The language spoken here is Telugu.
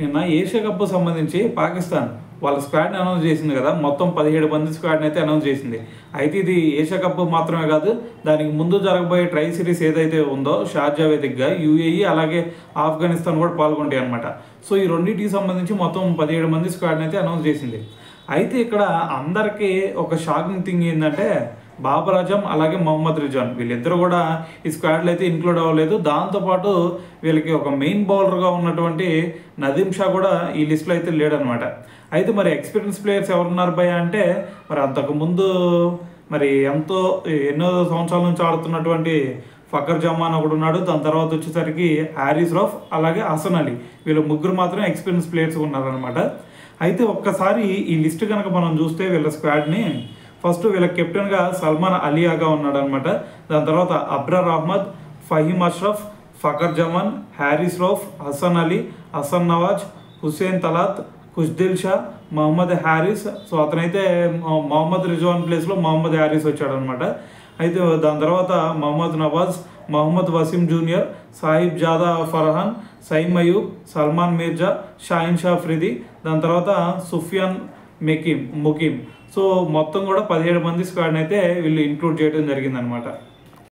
నిన్న ఏషియా కప్ సంబంధించి పాకిస్తాన్ వాళ్ళ స్క్వాడ్ని అనౌన్స్ చేసింది కదా, మొత్తం 17 మంది స్క్వాడ్ని అయితే అనౌన్స్ చేసింది. అయితే ఇది ఏషియా కప్ మాత్రమే కాదు, దానికి ముందు జరగబోయే ట్రై సిరీస్ ఏదైతే ఉందో షార్జా వేదికగా యూఏఈ అలాగే ఆఫ్ఘనిస్తాన్ కూడా పాల్గొంటాయి అనమాట. సో ఈ రెండింటికి సంబంధించి మొత్తం 17 మంది స్క్వాడ్ని అయితే అనౌన్స్ చేసింది. అయితే ఇక్కడ అందరికీ ఒక షాకింగ్ థింగ్ ఏంటంటే బాబర్ అజమ్ అలాగే మొహమ్మద్ రిజ్వాన్ వీళ్ళిద్దరు కూడా ఈ స్క్వాడ్లో అయితే ఇంక్లూడ్ అవ్వలేదు. దాంతోపాటు వీళ్ళకి ఒక మెయిన్ బౌలర్గా ఉన్నటువంటి నదీం షా కూడా ఈ లిస్ట్లో అయితే లేడనమాట. అయితే మరి ఎక్స్పీరియన్స్ ప్లేయర్స్ ఎవరున్నారు భయ అంటే మరి అంతకుముందు మరి ఎన్నో సంవత్సరాల నుంచి ఆడుతున్నటువంటి ఫకర్ జమాన్ ఒకడు ఉన్నాడు. దాని తర్వాత వచ్చేసరికి హారిస్ రౌఫ్ అలాగే హసన్ అలీ, వీళ్ళు ముగ్గురు మాత్రమే ఎక్స్పీరియన్స్ ప్లేయర్స్ ఉన్నారనమాట. అయితే ఒక్కసారి ఈ లిస్ట్ కనుక మనం చూస్తే వీళ్ళ స్క్వాడ్ని ఫస్ట్ వీళ్ళ కెప్టెన్గా సల్మాన్ అలియాగా ఉన్నాడు అనమాట. దాని తర్వాత అబ్రార్ అహ్మద్, ఫహీమ్ అష్రఫ్, ఫకర్ జమాన్, హారిస్ రౌఫ్, హసన్ అలీ, హసన్ నవాజ్, హుస్సేన్ తలాత్, ఖుష్దిల్ షా, మహమ్మద్ హారిస్. సో అతనైతే మొహమ్మద్ రిజ్వాన్ ప్లేస్లో మహమ్మద్ హారిస్ వచ్చాడనమాట. అయితే దాని తర్వాత మహమ్మద్ నవాజ్, మహమ్మద్ వసీం జూనియర్, సాహిబ్ జాదా ఫర్హాన్, సైమ్ అయూబ్, సల్మాన్ మీర్జా, షాహిన్ షా అఫ్రిది, దాని తర్వాత సుఫియాన్ ముకీమ్. సో మొత్తం కూడా 17 మంది స్క్వాడ్ని అయితే వీళ్ళు ఇంక్లూడ్ చేయడం జరిగిందనమాట.